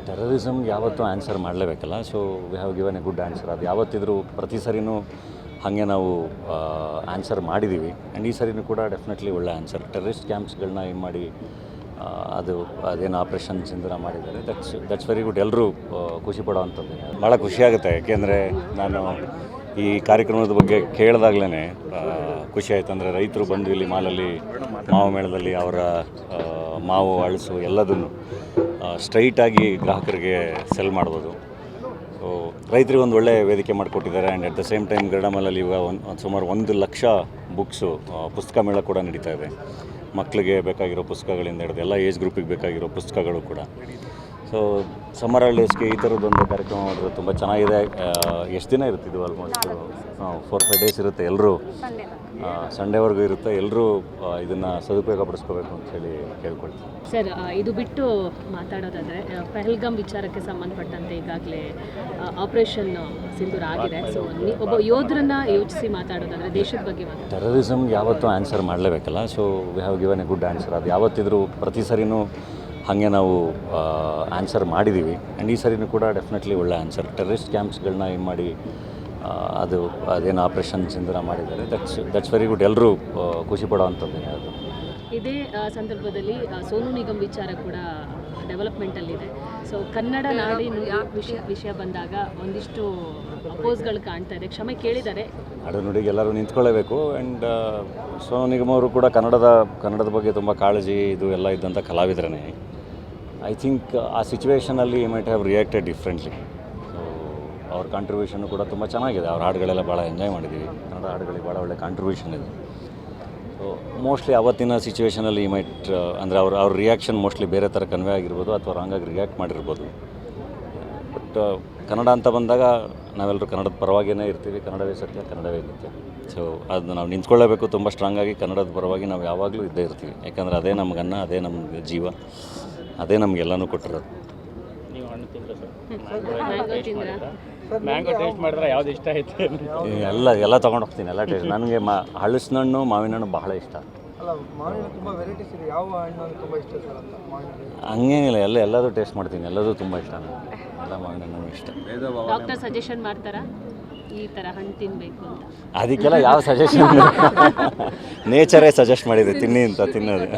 ಟೆರರಿಸಮ್ಗೆ ಯಾವತ್ತೂ ಆನ್ಸರ್ ಮಾಡಲೇಬೇಕಲ್ಲ. So we have given a good answer. ಅದು ಯಾವತ್ತಿದ್ರೂ ಪ್ರತಿ ಸರಿನೂ ಹಾಗೆ ನಾವು ಆನ್ಸರ್ ಮಾಡಿದ್ದೀವಿ. ಆ್ಯಂಡ್ ಈ ಸರಿನೂ ಕೂಡ ಡೆಫಿನೆಟ್ಲಿ ಒಳ್ಳೆ ಆನ್ಸರ್. ಟೆರರಿಸ್ಟ್ ಕ್ಯಾಂಪ್ಸ್ಗಳನ್ನ ಏನು ಮಾಡಿ ಅದೇನು ಆಪ್ರೇಷನ್ ಸಿಂಧೂರ ಮಾಡಿದ್ದಾರೆ, ದಟ್ಸ್ ವೆರಿ ಗುಡ್. ಎಲ್ಲರೂ ಖುಷಿ ಪಡೋವಂಥದ್ದು. ಭಾಳ ಖುಷಿಯಾಗುತ್ತೆ, ಯಾಕೆಂದರೆ ನಾನು ಈ ಕಾರ್ಯಕ್ರಮದ ಬಗ್ಗೆ ಕೇಳಿದಾಗಲೇ ಖುಷಿ ಆಯಿತು. ಅಂದರೆ ರೈತರು ಬಂದು ಇಲ್ಲಿ ಮಾಲಲ್ಲಿ ಮಾವು ಮೇಳದಲ್ಲಿ ಅವರ ಮಾವು ಅಳಸು ಎಲ್ಲದನ್ನು ಸ್ಟ್ರೈಟಾಗಿ ಗ್ರಾಹಕರಿಗೆ ಸೆಲ್ ಮಾಡ್ಬೋದು. ಸೊ ರೈತರಿಗೆ ಒಂದು ಒಳ್ಳೆಯ ವೇದಿಕೆ ಮಾಡಿಕೊಟ್ಟಿದ್ದಾರೆ. And at the same time Garuda ಮಾಲಲ್ಲಿ ಇವಾಗ ಸುಮಾರು 1,00,000 ಬುಕ್ಸು ಪುಸ್ತಕ ಮೇಳ ಕೂಡ ನಡೀತಾ ಇದೆ. ಮಕ್ಕಳಿಗೆ ಬೇಕಾಗಿರೋ ಪುಸ್ತಕಗಳಿಂದ ಹಿಡಿದು ಎಲ್ಲ ಏಜ್ ಗ್ರೂಪಿಗೆ ಬೇಕಾಗಿರೋ ಪುಸ್ತಕಗಳು ಕೂಡ. ಸೊ ಸಮ್ಮರ್ ಹಾಲಿಡೇಸ್ಗೆ ಈ ಥರದ್ದೊಂದು ಕಾರ್ಯಕ್ರಮ ಮಾಡಿದ್ರೆ ತುಂಬ ಚೆನ್ನಾಗಿದೆ. ಎಷ್ಟು ದಿನ ಇರುತ್ತೆ ಇದು? ಆಲ್ಮೋಸ್ಟ್ 4-5 ಡೇಸ್ ಇರುತ್ತೆ. ಎಲ್ಲರೂ ಸಂಡೇವರೆಗೂ ಇರುತ್ತೆ. ಎಲ್ಲರೂ ಇದನ್ನು ಸದುಪಯೋಗ ಪಡಿಸ್ಕೋಬೇಕು ಅಂತೇಳಿ ಕೇಳ್ಕೊಳ್ತೀನಿ. ಸರ್, ಇದು ಬಿಟ್ಟು ಮಾತಾಡೋದಾದರೆ ಪಹಲ್ಗಾಮ್ ವಿಚಾರಕ್ಕೆ ಸಂಬಂಧಪಟ್ಟಂತೆ ಈಗಾಗಲೇ ಆಪರೇಷನ್ ಸಿಂಧೂರ ಆಗಿದೆ. ಸೊ ಒಬ್ಬ ಯೋಧರನ್ನ ಯೋಚಿಸಿ ಮಾತಾಡೋದಾದರೆ ದೇಶದ ಬಗ್ಗೆ ಟೆರರಿಸಮ್ಗೆ ಯಾವತ್ತೂ ಆನ್ಸರ್ ಮಾಡಲೇಬೇಕಲ್ಲ. So we have given a good answer. ಅದು ಯಾವತ್ತಿದ್ರೂ ಪ್ರತಿ ಸರಿನೂ ಹಾಗೆ ನಾವು ಆನ್ಸರ್ ಮಾಡಿದ್ದೀವಿ. ಆ್ಯಂಡ್ ಈ ಸರಿನೂ ಕೂಡ ಡೆಫಿನೆಟ್ಲಿ ಒಳ್ಳೆ ಆನ್ಸರ್. ಟೆರರಿಸ್ಟ್ ಕ್ಯಾಂಪ್ಸ್ಗಳನ್ನ ಏನು ಮಾಡಿ ಅದೇನು ಆಪ್ರೇಷನ್ ಸಿಂಧೂರ ಮಾಡಿದ್ದಾರೆ, ದಟ್ಸ್ ವೆರಿ ಗುಡ್. ಎಲ್ಲರೂ ಖುಷಿ ಪಡೋವಂಥದ್ದು. ಅದು ಇದೇ ಸಂದರ್ಭದಲ್ಲಿ ಸೋನು ನಿಗಮ್ ವಿಚಾರ ಕೂಡ ಡೆವಲಪ್ಮೆಂಟಲ್ಲಿದೆ. ಸೊ ಕನ್ನಡ ನಾಡಿನ ವಿಷಯ ಬಂದಾಗ ಒಂದಿಷ್ಟು ಅಪೋಸ್ಗಳು ಕಾಣ್ತಾ ಇದೆ. ಕ್ಷಮೆ ಕೇಳಿದ್ದಾರೆ. ನಾಡು ನುಡಿಗೆ ಎಲ್ಲರೂ ನಿಂತ್ಕೊಳ್ಳೇಬೇಕು. ಆ್ಯಂಡ್ ಸೋನು ನಿಗಮ್ ಅವರು ಕೂಡ ಕನ್ನಡದ ಬಗ್ಗೆ ತುಂಬ ಕಾಳಜಿ ಇದು ಎಲ್ಲ ಇದ್ದಂಥ ಕಲಾವಿದರೇ. ಐ ಥಿಂಕ್ ಆ ಸಿಚುವೇಷನಲ್ಲಿ might have reacted differently. So ಅವ್ರ ಕಾಂಟ್ರಿಬ್ಯೂಷನ್ನು ಕೂಡ ತುಂಬ ಚೆನ್ನಾಗಿದೆ. ಅವ್ರ ಹಾಡುಗಳೆಲ್ಲ ಭಾಳ ಎಂಜಾಯ್ ಮಾಡಿದ್ದೀವಿ. ಕನ್ನಡ ಹಾಡುಗಳಿಗೆ ಭಾಳ ಒಳ್ಳೆ ಕಾಂಟ್ರಿಬ್ಯೂಷನ್ ಇದೆ. ಸೊ ಮೋಸ್ಟ್ಲಿ ಅವತ್ತಿನ ಸಿಚುವೇಷನಲ್ಲಿ ಮೈಟ್ ಅಂದರೆ ಅವ್ರ ರಿಯಾಕ್ಷನ್ ಮೋಸ್ಟ್ಲಿ ಬೇರೆ ಥರ ಕನ್ವೆ ಆಗಿರ್ಬೋದು ಅಥವಾ ರಾಂಗಾಗಿ ರಿಯಾಕ್ಟ್ ಮಾಡಿರ್ಬೋದು. ಬಟ್ ಕನ್ನಡ ಅಂತ ಬಂದಾಗ ನಾವೆಲ್ಲರೂ ಕನ್ನಡದ ಪರವಾಗಿಯೇ ಇರ್ತೀವಿ. ಕನ್ನಡವೇ ಸತ್ಯ, ಕನ್ನಡವೇ ಇರುತ್ತೆ. ಸೊ ಅದು ನಾವು ನಿಂತ್ಕೊಳ್ಳೇಬೇಕು ತುಂಬ ಸ್ಟ್ರಾಂಗಾಗಿ. ಕನ್ನಡದ ಪರವಾಗಿ ನಾವು ಯಾವಾಗಲೂ ಇದ್ದೇ ಇರ್ತೀವಿ. ಯಾಕಂದರೆ ಅದೇ ನಮಗನ್ನ, ಅದೇ ನಮಗೆ ಜೀವ, ಅದೇ ನಮಗೆಲ್ಲನೂ ಕೊಟ್ಟಿರೋದು. ನೀವು ಹಣ್ಣು ತಿಂದ್ರೆ ಮ್ಯಾಂಗೋ ಟೇಸ್ಟ್ ಮಾಡಿದ್ರೆ ಯಾವ್ದು ಇಷ್ಟ ಆಯ್ತು? ಎಲ್ಲ ತೊಗೊಂಡು ಹೋಗ್ತೀನಿ, ಎಲ್ಲ ಟೇಸ್ಟ್. ನನಗೆ ಹಲಸಿನ ಹಣ್ಣು, ಮಾವಿನ ಹಣ್ಣು ಬಹಳ ಇಷ್ಟ. ಹಂಗೇನಿಲ್ಲ, ಎಲ್ಲದೂ ಟೇಸ್ಟ್ ಮಾಡ್ತೀನಿ. ಎಲ್ಲದೂ ತುಂಬ ಇಷ್ಟ ನನಗೆ. ಎಲ್ಲ ಮಾವಿನ ಹಣ್ಣು ಇಷ್ಟ. ಡಾಕ್ಟರ್ ಸಜೆಷನ್ ಮಾಡ್ತಾರಾ ಈ ಥರ ಹಣ್ಣು ತಿನ್ನಬೇಕು ಅಂತ? ಅದಕ್ಕೆಲ್ಲ ಯಾವ ಸಜೆಷನ್ ನೇಚರೇ ಸಜೆಸ್ಟ್ ಮಾಡಿದೆ ತಿನ್ನಿ ಅಂತ ತಿನ್ನೋದು.